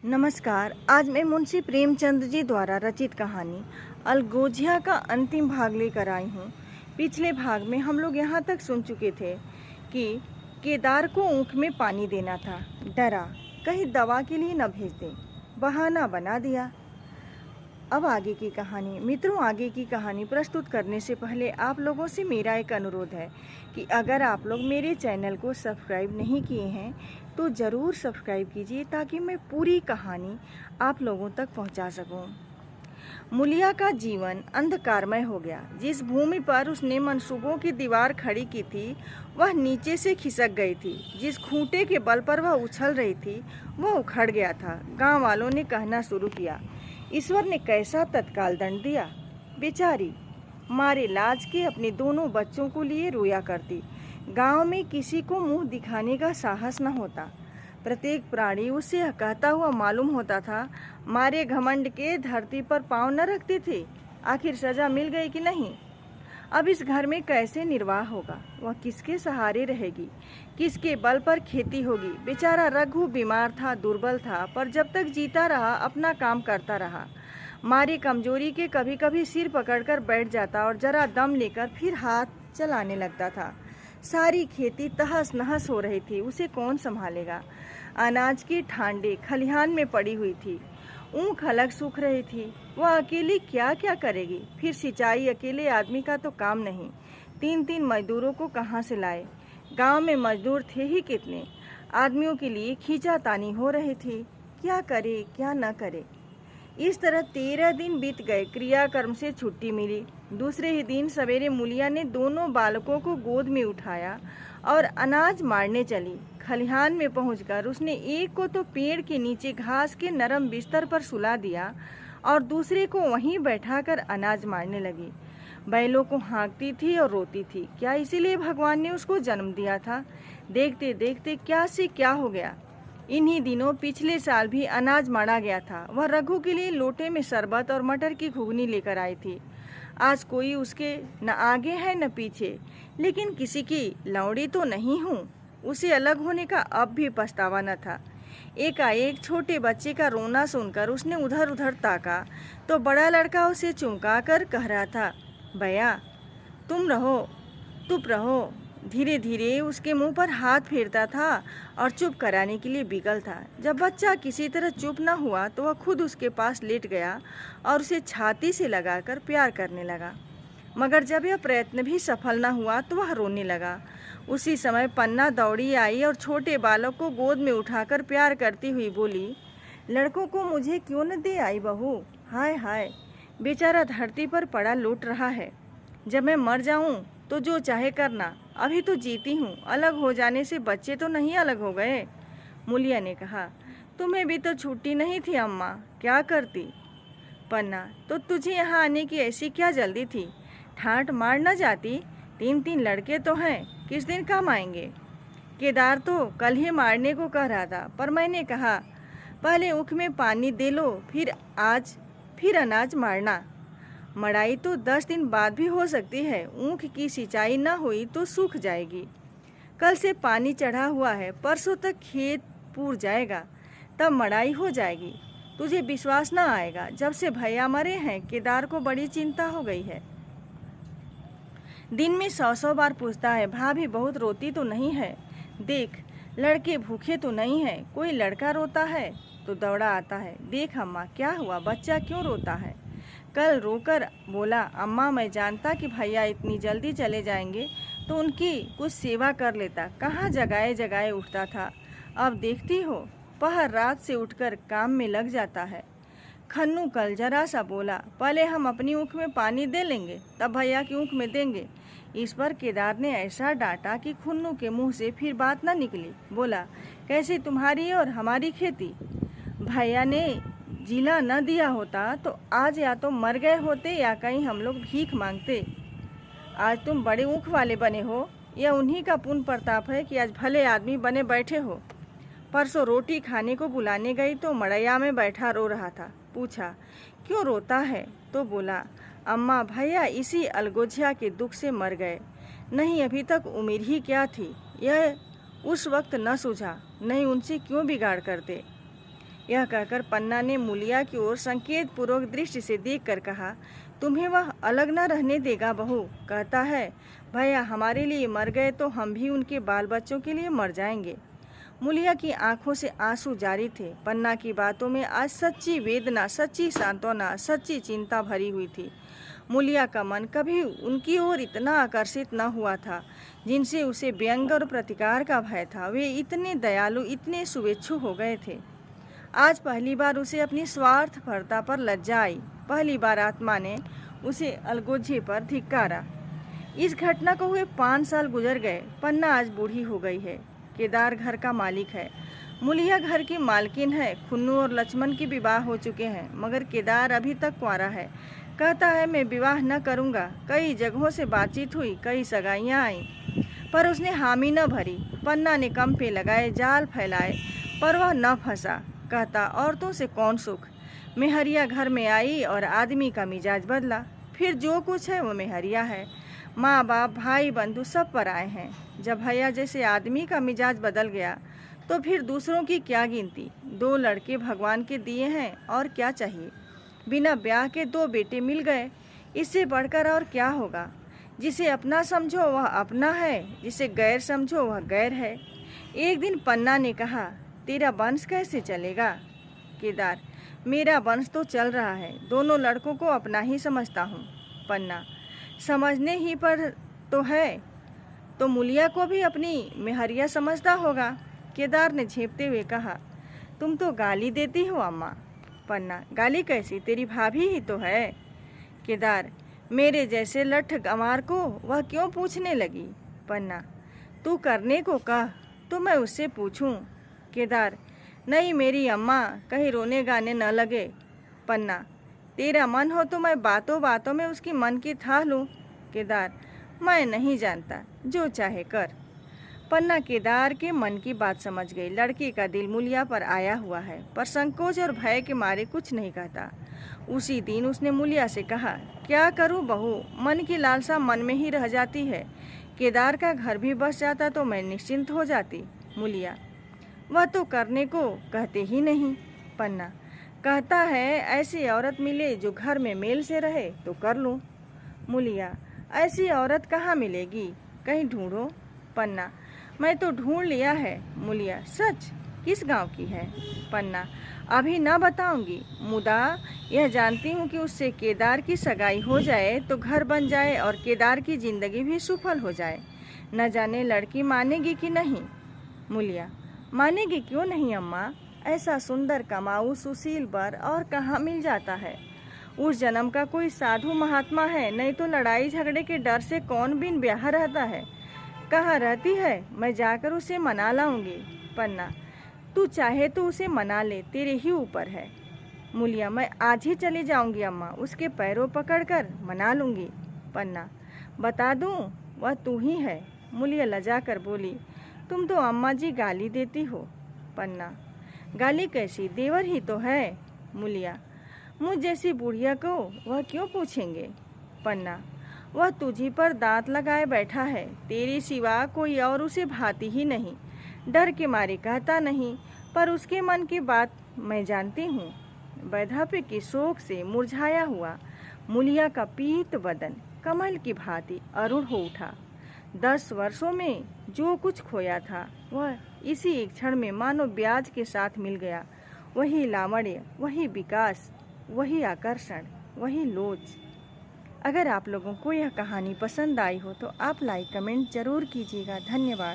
नमस्कार। आज मैं मुंशी प्रेमचंद जी द्वारा रचित कहानी अलगोजिया का अंतिम भाग लेकर आई हूँ। पिछले भाग में हम लोग यहाँ तक सुन चुके थे कि केदार को ऊँख में पानी देना था। डरा कहीं दवा के लिए न भेज दे, बहाना बना दिया। अब आगे की कहानी। मित्रों, आगे की कहानी प्रस्तुत करने से पहले आप लोगों से मेरा एक अनुरोध है कि अगर आप लोग मेरे चैनल को सब्सक्राइब नहीं किए हैं तो ज़रूर सब्सक्राइब कीजिए ताकि मैं पूरी कहानी आप लोगों तक पहुंचा सकूं। मूलिया का जीवन अंधकारमय हो गया। जिस भूमि पर उसने मंसूबों की दीवार खड़ी की थी वह नीचे से खिसक गई थी। जिस खूंटे के बल पर वह उछल रही थी वह उखड़ गया था। गांव वालों ने कहना शुरू किया, ईश्वर ने कैसा तत्काल दंड दिया। बेचारी मारे लाज के अपने दोनों बच्चों को लिए रोया करती। गांव में किसी को मुंह दिखाने का साहस न होता। प्रत्येक प्राणी उससे कहता हुआ मालूम होता था, मारे घमंड के धरती पर पांव न रखते थे। आखिर सजा मिल गई कि नहीं। अब इस घर में कैसे निर्वाह होगा। वह किसके सहारे रहेगी, किसके बल पर खेती होगी। बेचारा रघु बीमार था, दुर्बल था, पर जब तक जीता रहा अपना काम करता रहा। मारी कमजोरी के कभी कभी सिर पकड़कर बैठ जाता और जरा दम लेकर फिर हाथ चलाने लगता था। सारी खेती तहस नहस हो रही थी, उसे कौन संभालेगा। अनाज की ठांडे खलिहान में पड़ी हुई थी, ऊँख अलग सूख रही थी। वह अकेली क्या क्या करेगी। फिर सिंचाई अकेले आदमी का तो काम नहीं। तीन तीन मजदूरों को कहाँ से लाए। गांव में मजदूर थे ही कितने। आदमियों के लिए खींचातानी हो रही थी, क्या करे क्या न करे। इस तरह 13 दिन बीत गए। क्रियाकर्म से छुट्टी मिली। दूसरे ही दिन सवेरे मूलिया ने दोनों बालकों को गोद में उठाया और अनाज मारने चली। खलिहान में पहुंचकर उसने एक को तो पेड़ के नीचे घास के नरम बिस्तर पर सुला दिया और दूसरे को वहीं बैठाकर अनाज मारने लगी। बैलों को हाँकती थी और रोती थी। क्या इसीलिए भगवान ने उसको जन्म दिया था। देखते देखते क्या से क्या हो गया। इन्हीं दिनों पिछले साल भी अनाज मारा गया था। वह रघु के लिए लोटे में शरबत और मटर की घुगनी लेकर आई थी। आज कोई उसके न आगे है न पीछे, लेकिन किसी की लौड़ी तो नहीं हूँ। उसे अलग होने का अब भी पछतावा न था। एकाएक छोटे बच्चे का रोना सुनकर उसने उधर उधर ताका तो बड़ा लड़का उसे चुमका कर कह रहा था, भैया तुम रहो, चुप रहो। धीरे धीरे उसके मुंह पर हाथ फेरता था और चुप कराने के लिए बिगल था। जब बच्चा किसी तरह चुप न हुआ तो वह खुद उसके पास लेट गया और उसे छाती से लगाकर प्यार करने लगा। मगर जब यह प्रयत्न भी सफल न हुआ तो वह रोने लगा। उसी समय पन्ना दौड़ी आई और छोटे बालक को गोद में उठाकर प्यार करती हुई बोली, लड़कों को मुझे क्यों न दे आई बहू। हाय हाय, बेचारा धरती पर पड़ा लौट रहा है। जब मैं मर जाऊं तो जो चाहे करना, अभी तो जीती हूँ। अलग हो जाने से बच्चे तो नहीं अलग हो गए। मूलिया ने कहा, तुम्हें भी तो छुट्टी नहीं थी अम्मा, क्या करती। पन्ना, तो तुझे यहाँ आने की ऐसी क्या जल्दी थी। ठाट मार न जाती। 3 लड़के तो हैं, किस दिन काम आएंगे। केदार तो कल ही मारने को कह रहा था, पर मैंने कहा पहले ऊँख में पानी दे लो, फिर अनाज मारना। मड़ाई तो 10 दिन बाद भी हो सकती है। ऊँख की सिंचाई न हुई तो सूख जाएगी। कल से पानी चढ़ा हुआ है, परसों तक खेत पूर जाएगा, तब मड़ाई हो जाएगी। तुझे विश्वास न आएगा, जब से भैया मरे हैं केदार को बड़ी चिंता हो गई है। दिन में 100 बार पूछता है, भाभी बहुत रोती तो नहीं है। देख लड़के भूखे तो नहीं है। कोई लड़का रोता है तो दौड़ा आता है, देख अम्मा क्या हुआ, बच्चा क्यों रोता है। कल रोकर बोला, अम्मा मैं जानता कि भैया इतनी जल्दी चले जाएंगे तो उनकी कुछ सेवा कर लेता। कहाँ जगाए जगाए उठता था। अब देखती हो पहर रात से उठकर काम में लग जाता है। खन्नू कल जरा सा बोला, पहले हम अपनी ऊँख में पानी दे लेंगे तब भैया की ऊँख में देंगे। इस पर केदार ने ऐसा डांटा कि खन्नू के मुंह से फिर बात न निकली। बोला, कैसे तुम्हारी और हमारी खेती। भैया ने जिला न दिया होता तो आज या तो मर गए होते या कहीं हम लोग भीख मांगते। आज तुम बड़े ऊँख वाले बने हो, यह उन्हीं का पुण्य प्रताप है कि आज भले आदमी बने बैठे हो। परसों रोटी खाने को बुलाने गई तो मड़ैया में बैठा रो रहा था। पूछा, क्यों रोता है, तो बोला, अम्मा भैया इसी अलगोजिया के दुख से मर गए। नहीं अभी तक उम्र ही क्या थी, यह उस वक्त न सूझा, नहीं उनसे क्यों बिगाड़ करते। यह कहकर पन्ना ने मूलिया की ओर संकेत पूर्वक दृष्टि से देखकर कहा, तुम्हें वह अलग न रहने देगा बहू। कहता है भैया हमारे लिए मर गए तो हम भी उनके बाल बच्चों के लिए मर जाएंगे। मूलिया की आंखों से आंसू जारी थे। पन्ना की बातों में आज सच्ची वेदना, सच्ची सांत्वना, सच्ची चिंता भरी हुई थी। मूलिया का मन कभी उनकी ओर इतना आकर्षित न हुआ था जिनसे उसे व्यंग और प्रतिकार का भय था। वे इतने दयालु, इतने शुभेच्छु हो गए थे। आज पहली बार उसे अपनी स्वार्थपरता पर लज्जा आई। पहली बार आत्मा ने उसे अलगोजे पर धिक्कारा। इस घटना को हुए 5 साल गुजर गए। पन्ना आज बूढ़ी हो गई है। केदार घर का मालिक है, मूलिया घर की मालकिन है। खुन्नू और लक्ष्मण के विवाह हो चुके हैं, मगर केदार अभी तक कुंवारा है। कहता है मैं विवाह न करूँगा। कई जगहों से बातचीत हुई, कई सगाइयाँ आईं, पर उसने हामी न भरी। पन्ना ने कंपे लगाए, जाल फैलाए, पर वह न फंसा। कहता औरतों से कौन सुख। मेहरिया घर में आई और आदमी का मिजाज बदला। फिर जो कुछ है वो मेहरिया है। माँ बाप, भाई बंधु सब पर आए हैं। जब भैया जैसे आदमी का मिजाज बदल गया तो फिर दूसरों की क्या गिनती। 2 लड़के भगवान के दिए हैं, और क्या चाहिए। बिना ब्याह के 2 बेटे मिल गए, इससे बढ़कर और क्या होगा। जिसे अपना समझो वह अपना है, जिसे गैर समझो वह गैर है। एक दिन पन्ना ने कहा, तेरा वंश कैसे चलेगा। केदार, मेरा वंश तो चल रहा है। दोनों लड़कों को अपना ही समझता हूँ। पन्ना, समझने ही पर तो है, तो मूलिया को भी अपनी मेहरिया समझता होगा। केदार ने झेपते हुए कहा, तुम तो गाली देती हो अम्मा। पन्ना, गाली कैसी, तेरी भाभी ही तो है। केदार, मेरे जैसे लठ गंवार को वह क्यों पूछने लगी। पन्ना, तू करने को कह तो मैं उससे पूछूं। केदार, नहीं मेरी अम्मा, कहीं रोने गाने न लगे। पन्ना, तेरा मन हो तो मैं बातों बातों में उसकी मन की थाह लूं। केदार, मैं नहीं जानता, जो चाहे कर। पन्ना केदार के मन की बात समझ गई। लड़के का दिल मूलिया पर आया हुआ है, पर संकोच और भय के मारे कुछ नहीं कहता। उसी दिन उसने मूलिया से कहा, क्या करूं बहू, मन की लालसा मन में ही रह जाती है। केदार का घर भी बस जाता तो मैं निश्चिंत हो जाती। मूलिया, वह तो करने को कहते ही नहीं। पन्ना, कहता है ऐसी औरत मिले जो घर में मेल से रहे तो कर लूं। मूलिया, ऐसी औरत कहाँ मिलेगी, कहीं ढूंढो। पन्ना, मैं तो ढूंढ लिया है। मूलिया, सच, किस गांव की है। पन्ना, अभी न बताऊंगी, मुदा यह जानती हूँ कि उससे केदार की सगाई हो जाए तो घर बन जाए और केदार की जिंदगी भी सफल हो जाए। न जाने लड़की मानेगी कि नहीं। मूलिया, मानेगी क्यों नहीं अम्मा, ऐसा सुंदर कमाऊ सुशील वर और कहाँ मिल जाता है। उस जन्म का कोई साधु महात्मा है, नहीं तो लड़ाई झगड़े के डर से कौन बिन ब्याह रहता है। कहाँ रहती है, मैं जाकर उसे मना लाऊंगी। पन्ना, तू चाहे तो उसे मना ले, तेरे ही ऊपर है। मूलिया, मैं आज ही चली जाऊंगी अम्मा, उसके पैरों पकड़कर मना लूंगी। पन्ना, बता दूं, वह तू ही है। मूलिया लजा कर बोली, तुम तो अम्मा जी गाली देती हो। पन्ना, गाली कैसी, देवर ही तो है। मूलिया, मुझ जैसी बुढ़िया को वह क्यों पूछेंगे। पन्ना, वह तुझी पर दांत लगाए बैठा है, तेरे सिवा कोई और उसे भाती ही नहीं। डर के मारे कहता नहीं, पर उसके मन की बात मैं जानती हूँ। वैधव्य के शोक से मुरझाया हुआ मूलिया का पीत बदन कमल की भांति अरुण हो उठा। 10 वर्षों में जो कुछ खोया था वह इसी एक क्षण में मानो ब्याज के साथ मिल गया। वही लावण्य, वही विकास, वही आकर्षण, वही लोच। अगर आप लोगों को यह कहानी पसंद आई हो तो आप लाइक कमेंट जरूर कीजिएगा। धन्यवाद।